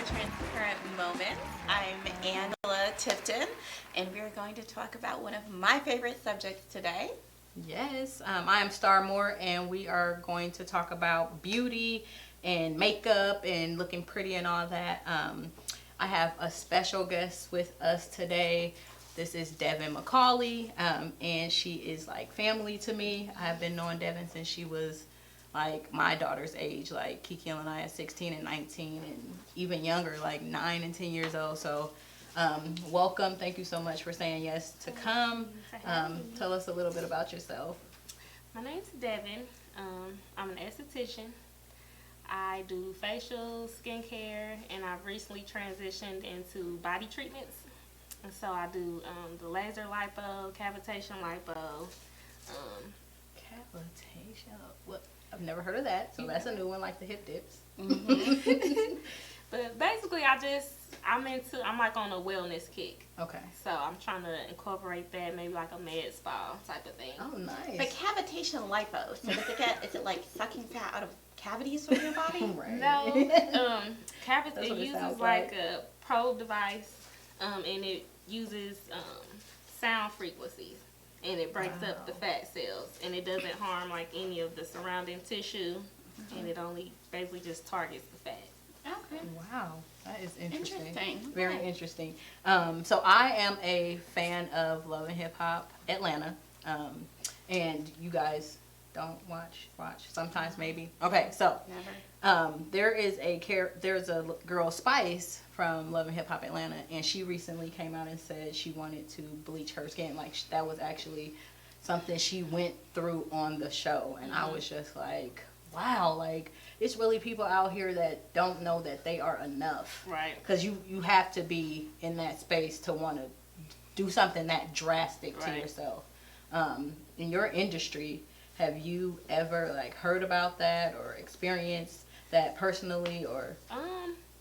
Transparent Moments. I'm Angela Tipton, and we're going to talk about one of my favorite subjects today. Yes, I am Star Moore, and we are going to talk about beauty and makeup and looking pretty and all that. I have a special guest with us today. This is Devin McCauley, and she is like family to me. I have been knowing Devin since she was like my daughter's age, like Kiki and I at 16 and 19, and even younger, like 9 and 10 years old. So welcome. Thank you so much for saying yes to come. Tell us a little bit about yourself. My name's Devin. I'm an esthetician. I do facial, skincare, and I've recently transitioned into body treatments. And so I do the laser lipo, cavitation lipo. Cavitation. What? I've never heard of that, so that's a new one, like the hip dips. But basically, I'm like on a wellness kick. Okay. So I'm trying to incorporate that, maybe like a med spa type of thing. Oh, nice. But cavitation lipo, so is it like sucking fat out of cavities from your body? Right. No, That's it what it uses sounds like like. a probe device, and it uses sound frequencies, and it breaks up the fat cells, and it doesn't harm like any of the surrounding tissue, and it only basically just targets the fat. Okay. Wow, that is interesting. Interesting. Very Okay. interesting. So I am a fan of Love and Hip Hop Atlanta, and you guys don't watch sometimes maybe. Okay, so Never. there's a girl Spice from Love and Hip Hop Atlanta, and she recently came out and said she wanted to bleach her skin. Like that was actually something she went through on the show, and I was just like, wow, like it's really people out here that don't know that they are enough. Right. Because you have to be in that space to want to do something that drastic to Right. yourself. In your industry, have you ever like heard about that or experienced that personally or?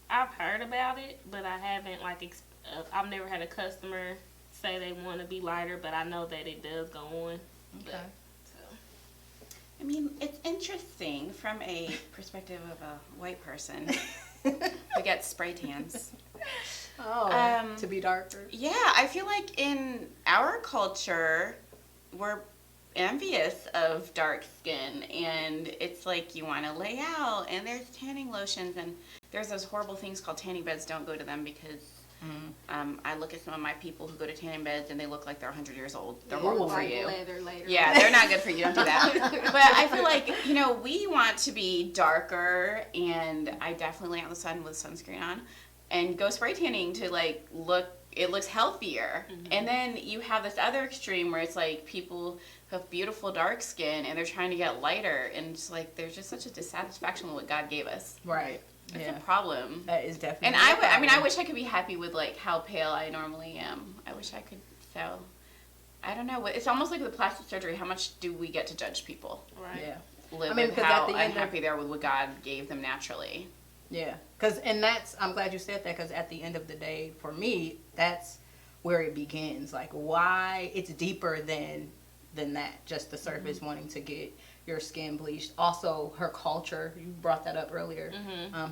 I've heard about it, but I haven't I've never had a customer say they want to be lighter, but I know that it does go on. Okay. But, so. I mean, it's interesting from a perspective of a white person who gets spray tans. Oh, to be darker. Yeah, I feel like in our culture, we're envious of dark skin, and it's like you want to lay out, and there's tanning lotions, and there's those horrible things called tanning beds. Don't go to them because I look at some of my people who go to tanning beds, and they look like they're 100 years old. They're horrible for Like you. leather later. Yeah, they're not good for you. Don't do that. But I feel like, we want to be darker, and I definitely lay out in the sun with sunscreen on and go spray tanning to it looks healthier. And then you have this other extreme where it's like people who have beautiful dark skin and they're trying to get lighter, and it's like there's just such a dissatisfaction with what God gave us. Right. It's Yeah. a problem. That is definitely. And I wish I could be happy with like how pale I normally am. I wish I could. So I don't know. It's almost like with plastic surgery. How much do we get to judge people? Right. Yeah. Live I mean, with because how at the end of- unhappy they are with what God gave them naturally. Yeah, I'm glad you said that, because at the end of the day, for me, that's where it begins. Like, why it's deeper than that, just the surface wanting to get your skin bleached. Also, her culture, you brought that up earlier,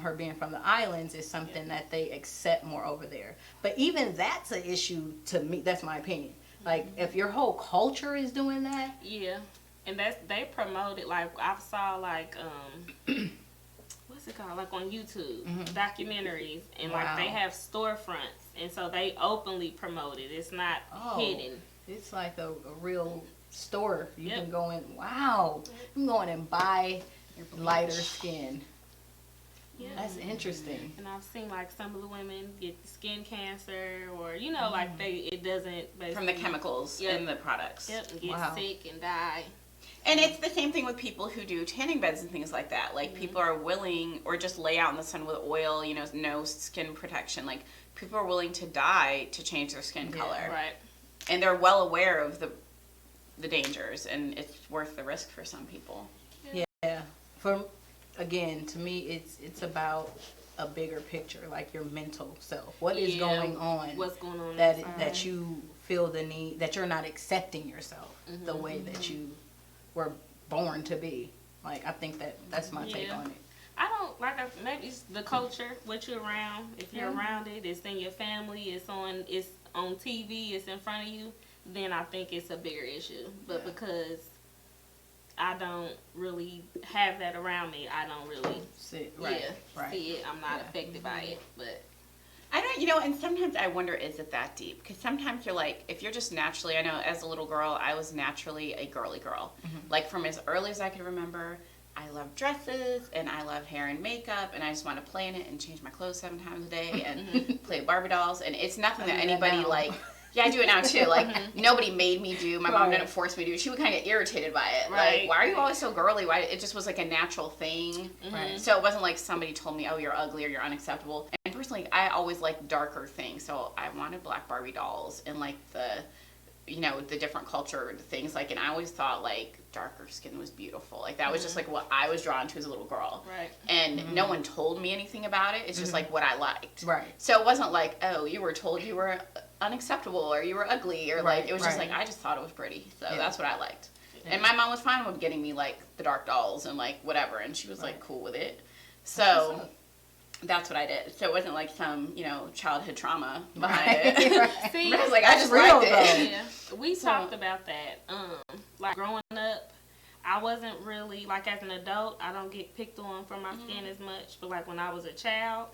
her being from the islands is something that they accept more over there. But even that's an issue to me, that's my opinion. Like, if your whole culture is doing that. Yeah. And they promote it, like I saw like what's it called, like on YouTube, documentaries, and like they Wow. have storefronts, and so they openly promote it. It's not hidden. It's like a real store. You Yep. can go in. Wow. You can go in and buy lighter skin. Yeah. That's interesting. And I've seen like some of the women get skin cancer, or like it doesn't basically, From the chemicals Yep. in the products. Yep, and get Wow. sick and die. And it's the same thing with people who do tanning beds and things like that. Like, people are willing, or just lay out in the sun with oil, no skin protection. Like, people are willing to die to change their skin color. Right. And they're well aware of the dangers, and it's worth the risk for some people. Yeah. Again, to me, it's about a bigger picture, like your mental self. What is going on? What's going on that inside. that you feel the need, that you're not accepting yourself the way that you were born to be. Like, I think that's my take Yeah. on it. I don't like. Maybe it's the culture, what you're around. If you're around it, it's in your family. It's on TV. It's in front of you. Then I think it's a bigger issue. But because I don't really have that around me, I don't really See it. I'm not affected by it. But I don't, and sometimes I wonder, is it that deep? Because sometimes you're like, if you're just naturally, I know as a little girl, I was naturally a girly girl. Like from as early as I could remember, I love dresses and I love hair and makeup and I just want to play in it and change my clothes 7 times a day and play Barbie dolls. And it's nothing that anybody like, yeah, I do it now too. Like nobody made me do. My mom didn't force me to do. She would kind of get irritated by it. Right. Like, why are you always so girly? Why? It just was like a natural thing. Right. So it wasn't like somebody told me, oh, you're ugly or you're unacceptable. And personally, I always liked darker things. So I wanted black Barbie dolls and like the different culture things. Like, and I always thought like darker skin was beautiful. Like that was just like what I was drawn to as a little girl. Right. And no one told me anything about it. It's just like what I liked. Right. So it wasn't like, oh, you were told you were unacceptable or you were ugly or like, it was just like, I just thought it was pretty. So that's what I liked. And my mom was fine with getting me like the dark dolls and like whatever. And she was like cool with it. So that's what I did. So it wasn't like some, childhood trauma behind it. See, I was like, I just real, liked it. yeah, we talked about that. Like growing up, I wasn't really like as an adult. I don't get picked on for my skin as much. But like when I was a child,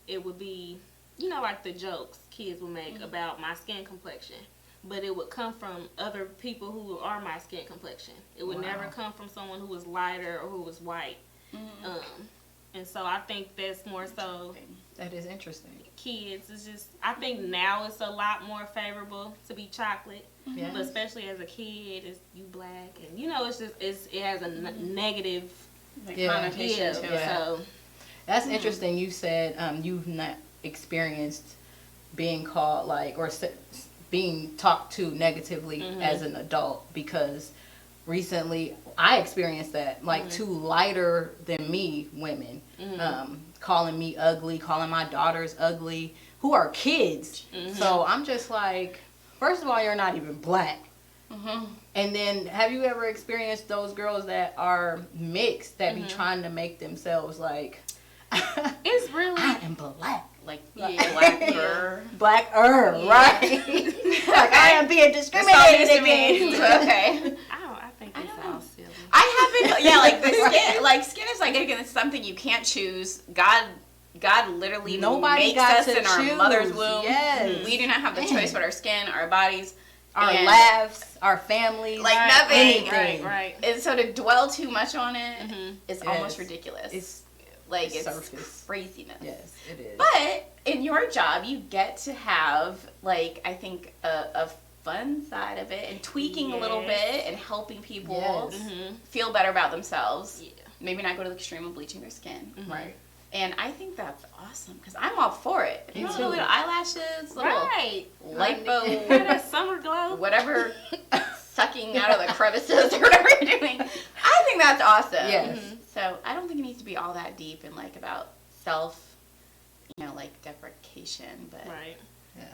it would be, like the jokes kids would make about my skin complexion. But it would come from other people who are my skin complexion. It would never come from someone who was lighter or who was white. And so I think that's more so That is interesting. kids. It's just, I think now it's a lot more favorable to be chocolate. Yeah. But especially as a kid, it's you black. And, it's just, it has a negative Like Yeah. connotation to it. So, That's interesting. You said you've not experienced being called like or being talked to negatively as an adult because recently I experienced that like two lighter than me women calling me ugly, calling my daughters ugly, who are kids. So I'm just like, first of all, you're not even black. And then have you ever experienced those girls that are mixed that be trying to make themselves like it's really, I am black. Like, blacker. Blacker, right? Like I am being discriminated against. Okay. I think it's all silly. I haven't, like the skin is like, again, it's something you can't choose. God literally Nobody makes got us to in our choose. mother's womb. Yes. We do not have the choice with our skin, our bodies, Our and laughs, our families, like Right, nothing. anything. Right. And so to dwell too much on it is Yes. almost ridiculous. It's like it's surface. craziness. Yes, it is. But in your job, you get to have like I think a fun side of it and tweaking a little bit and helping people Yes. feel better about themselves. Yeah. Maybe not go to the extreme of bleaching their skin. Right. And I think that's awesome because I'm all for it. If you Me want to do too. little eyelashes, little Right. lipo, That summer glow. whatever, sucking out of the crevices or whatever you're doing. I think that's awesome. Yes. So I don't think it needs to be all that deep and like about self, like deprecation. But Right.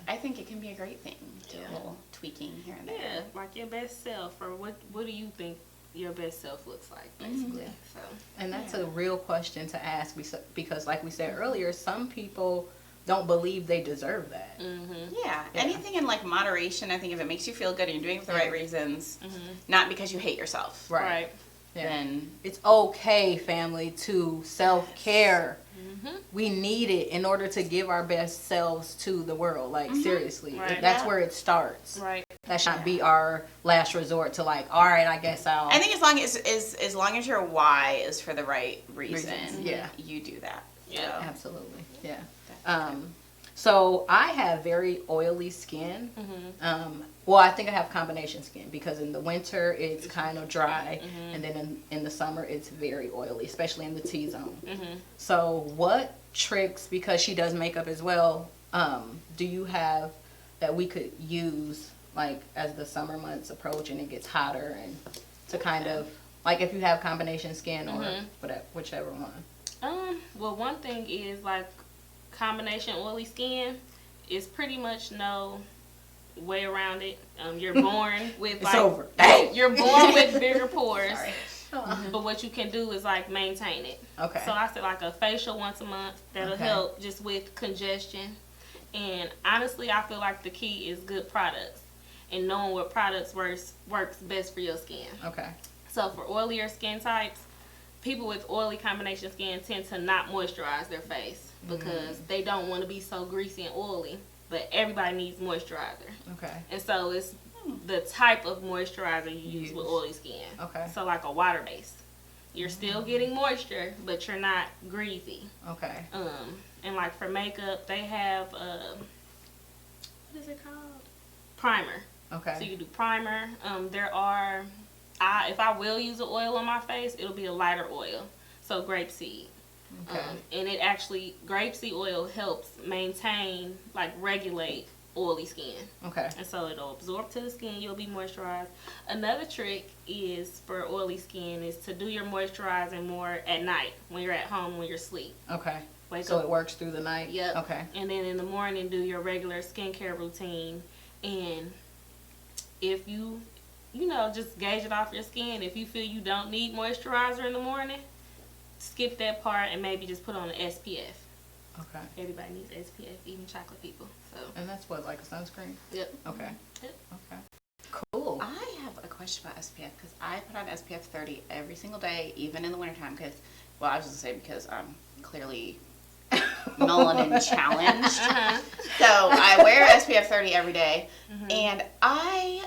I think it can be a great thing. Do a little tweaking here and there. Yeah, like your best self, or what do you think your best self looks like, basically? So And that's a real question to ask because, like we said earlier, some people don't believe they deserve that. Yeah, anything in like moderation. I think if it makes you feel good and you're doing it for the right reasons, not because you hate yourself, right. Yeah. then It's okay, family, to self-care. We need it in order to give our best selves to the world. Like, seriously. Right. That's Yeah. where it starts. Right. That should not be our last resort to like, all right, I guess I'll... I think as long as your why is for the right reason, Reasons, yeah. you do that. Yeah. Absolutely, yeah. So I have very oily skin. Well, I think I have combination skin because in the winter it's kind of dry, and then in the summer it's very oily, especially in the T-zone. So what tricks, because she does makeup as well, do you have that we could use like as the summer months approach and it gets hotter and to kind of, like if you have combination skin or whatever, whichever one? Well, one thing is like combination oily skin is pretty much no way around it. You're born with It's like over. you're born with bigger pores. Sorry. But what you can do is like maintain it. Okay. So I said like a facial once a month. That'll Okay. help just with congestion. And honestly, I feel like the key is good products and knowing what products works best for your skin. Okay. So for oilier skin types, people with oily combination skin tend to not moisturize their face because they don't want to be so greasy and oily. But everybody needs moisturizer. Okay. And so it's the type of moisturizer you use with oily skin. Okay. So like a water base. You're still getting moisture, but you're not greasy. Okay. And like for makeup, they have what is it called? Primer. So Okay. you do primer. If I will use an oil on my face, it'll be a lighter oil. So grapeseed. Okay. And it actually, grapeseed oil helps maintain, like regulate oily skin. Okay. And so it'll absorb to the skin, you'll be moisturized. Another trick is for oily skin is to do your moisturizing more at night when you're at home, when you're asleep. Okay. Wake So up. it works through the night? Yep. Okay. And then in the morning, do your regular skincare routine. And if you just gauge it off your skin. If you feel you don't need moisturizer in the morning, skip that part and maybe just put on an SPF. Okay. Everybody needs SPF, even chocolate people. So, And that's what, like a sunscreen? yep. Okay. Yep. Okay. Cool. I have a question about SPF because I put on SPF 30 every single day, even in the wintertime. Because, well, I was just saying because I'm clearly melanin challenged. So I wear SPF 30 every day, and I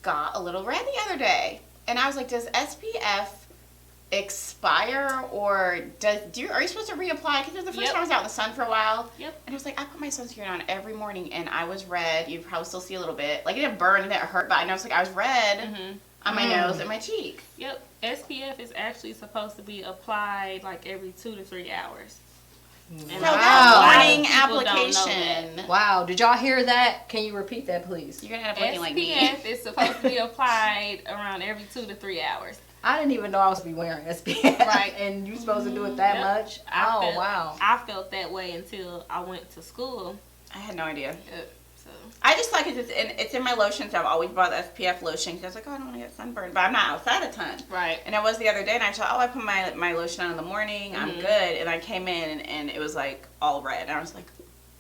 got a little red the other day, and I was like, does SPF expire, or are you supposed to reapply? Because the first Yep. time I was out in the sun for a while, Yep. and I was like, I put my sunscreen on every morning, and I was red. You probably still see a little bit, like it didn't burn, it didn't hurt, but I noticed like I was red on my nose and my cheek. Yep. SPF is actually supposed to be applied like every 2 to 3 hours. And So a that lot of morning people don't know application, Wow. Did y'all hear that? Can you repeat that, please? you're gonna end up looking like me. SPF is supposed to be applied around every 2 to 3 hours. I didn't even know I was be wearing SPF. Right. And you supposed to do it that Yep. much? Wow. I felt that way until I went to school. I had no idea. So I just like it's in my lotion, so I've always bought SPF lotion because I was like, oh, I don't want to get sunburned, but I'm not outside a ton. right. And I was the other day, and I thought, oh, I put my lotion on in the morning, I'm good. And I came in, and it was like all red, and I was like,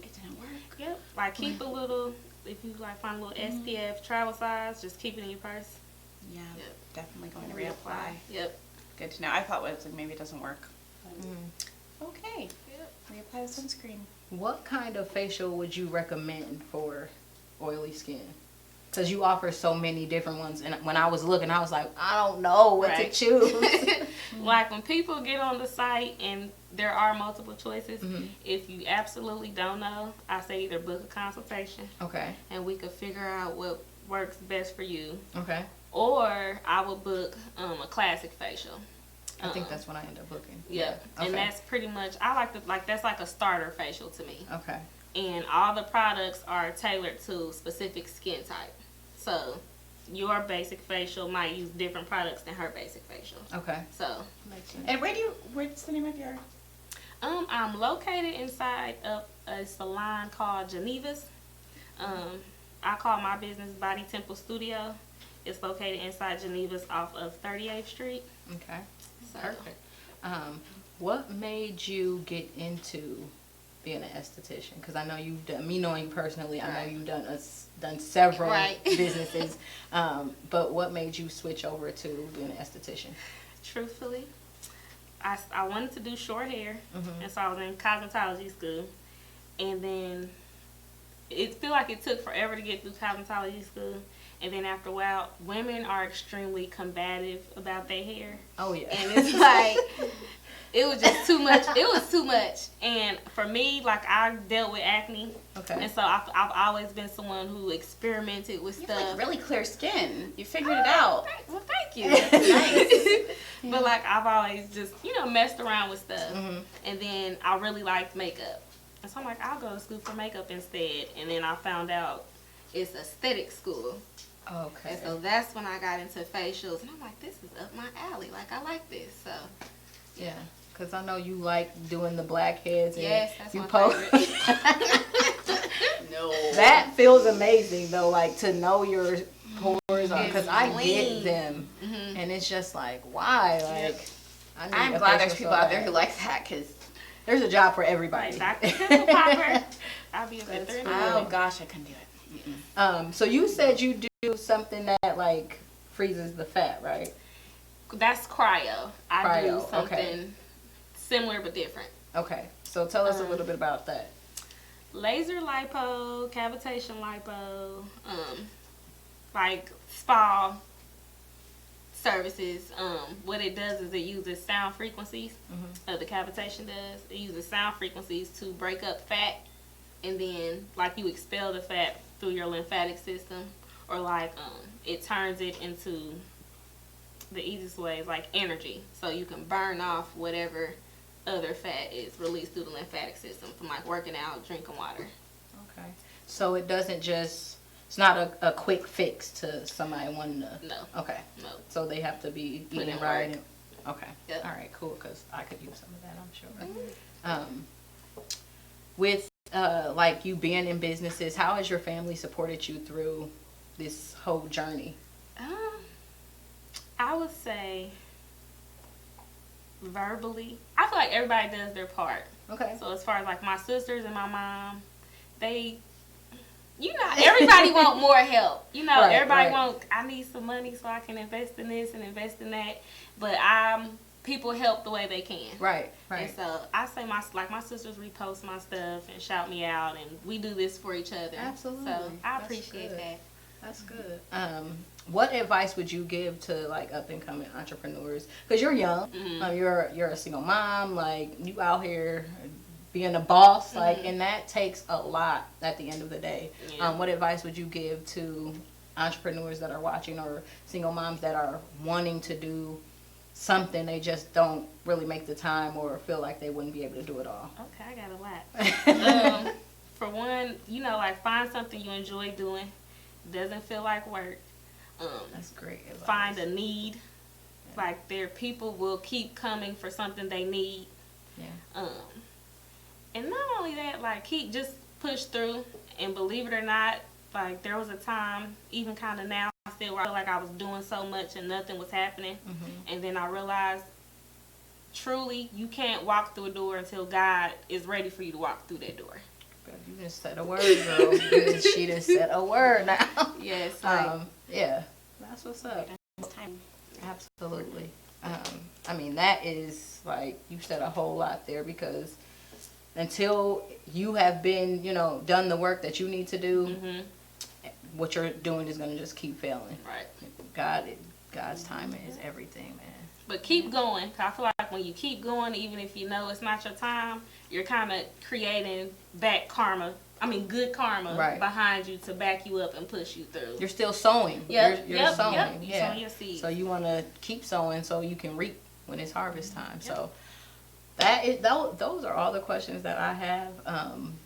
it didn't work. Yep. Like keep a little. If you like find a little SPF travel size, just keep it in your purse. Yeah, Yep. definitely going to reapply. Yep. Good to know. I thought it was like maybe it doesn't work. Mm. Okay, Yep. reapply the sunscreen. What kind of facial would you recommend for oily skin? Because you offer so many different ones. And when I was looking, I was like, I don't know what Right. to choose. Like when people get on the site and there are multiple choices, if you absolutely don't know, I say either book a consultation Okay. and we could figure out what works best for you, Okay. or I would book a classic facial. I think that's what I end up booking. Yep. Okay. And that's pretty much, that's like a starter facial to me. Okay. And all the products are tailored to specific skin type. So your basic facial might use different products than her basic facial. Okay. So And what's the name of your? I'm located inside of a salon called Geneva's. I call my business Body Temple Studio. It's located inside Geneva's off of 38th Street. Okay. So, Perfect. What made you get into being an esthetician? Because I know you've done, me knowing you personally, I know Right. you've done several Right. businesses. But what made you switch over to being an esthetician? Truthfully, I wanted to do short hair, Mhm. and so I was in cosmetology school. And then it feel like it took forever to get through cosmetology school. And then after a while, women are extremely combative about their hair. Oh yeah. And it's like, it was just too much. It was too much. And for me, like I dealt with acne. Okay. And so I've always been someone who experimented with You have stuff. like really clear skin. You figured it out. Well, thank you. Nice. But like I've always just, messed around with stuff. Mhm. And then I really liked makeup. And so I'm like, I'll go to school for makeup instead. And then I found out it's aesthetic school. Okay. And so that's when I got into facials. And I'm like, this is up my alley. Like, I like this. So, Yeah. Because I know you like doing the blackheads. And yes, that's you my post. favorite. No. That feels amazing though, like to know your pores are, because I clean. get them, Mhm. And it's just like, why? Like, I need I'm a glad there's facial people so out there bad. who like that because, There's a job for everybody. Like Dr. Pimple Popper. I'll be a That's veteran. oh gosh, I couldn't do it. Mm-mm. So you said you do something that like freezes the fat, right? That's cryo. I do Cryo, something okay. similar but different. Okay. So tell us a little bit about that. Laser lipo, cavitation lipo, like spa services. What it does is it uses sound frequencies. The cavitation does. It uses sound frequencies to break up fat, and then like you expel the fat through your lymphatic system, or like it turns it into the easiest way is like energy, so you can burn off whatever other fat is released through the lymphatic system from like working out, drinking water. Okay. So it doesn't just, it's not a quick fix to somebody wanting to. No. Okay. No. So they have to be Put eating in right. work. Okay. Yep. All right, cool, because I could use some of that, I'm sure. With like you being in businesses, how has your family supported you through this whole journey? I would say verbally. I feel like everybody does their part. Okay. So as far as like my sisters and my mom, they, you know, everybody want more help. You know, Right, everybody right. want, I need some money so I can invest in this and invest in that. But people help the way they can. Right, And right. so I say my sisters repost my stuff and shout me out, and we do this for each other. Absolutely. So I That's appreciate good. that. That's good. What advice would you give to like up and coming entrepreneurs? Because you're young, you're a single mom, like you out here being a boss, like, and that takes a lot at the end of the day. Yeah. What advice would you give to entrepreneurs that are watching, or single moms that are wanting to do something, they just don't really make the time or feel like they wouldn't be able to do it all? Okay, I got a lot. For one, you know, like find something you enjoy doing. Doesn't feel like work. That's great advice. Find a need. Like people will keep coming for something they need. Yeah. And not only that, like just push through, and believe it or not, like there was a time, even kind of now still, where I feel like I was doing so much and nothing was happening. And then I realized, truly, you can't walk through a door until God is ready for you to walk through that door. You just said a word, girl. She just said a word now. Yes. Yeah, that's what's up. It's time. Absolutely. I mean, that is like you said a whole lot there, because until you have been, done the work that you need to do, what you're doing is going to just keep failing. Right. God's timing is everything, man. But keep going. 'Cause I feel like when you keep going, even if you know it's not your time, you're kind of creating good karma behind you to back you up and push you through. You're still sowing. Yep, You're sowing. Yep. Yeah. You're sowing your seeds. So you want to keep sowing so you can reap when it's harvest time. Yep. So those are all the questions that I have.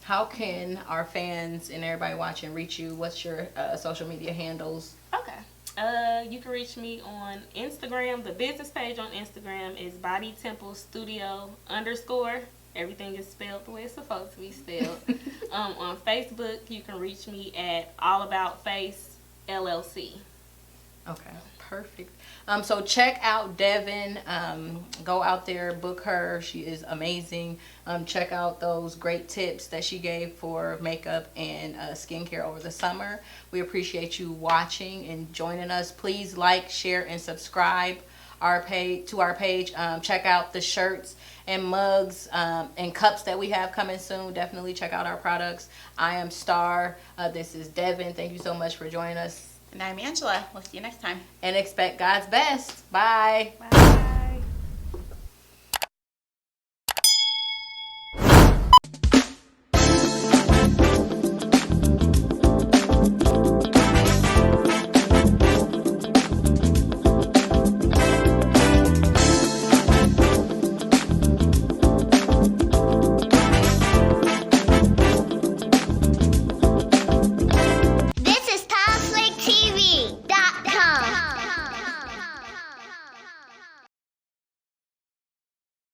How can our fans and everybody watching reach you? What's your social media handles? Okay. You can reach me on Instagram. The business page on Instagram is Body Temple Studio _ Everything is spelled the way it's supposed to be spelled. On Facebook, you can reach me at All About Face LLC. Okay, perfect. So check out Devin. Go out there, book her. She is amazing. Check out those great tips that she gave for makeup and skincare over the summer. We appreciate you watching and joining us. Please like, share, and subscribe to our page. Check out the shirts and mugs and cups that we have coming soon. Definitely check out our products. I am Star. This is Devin. Thank you so much for joining us. And I'm Angela. We'll see you next time. And expect God's best. Bye. Bye.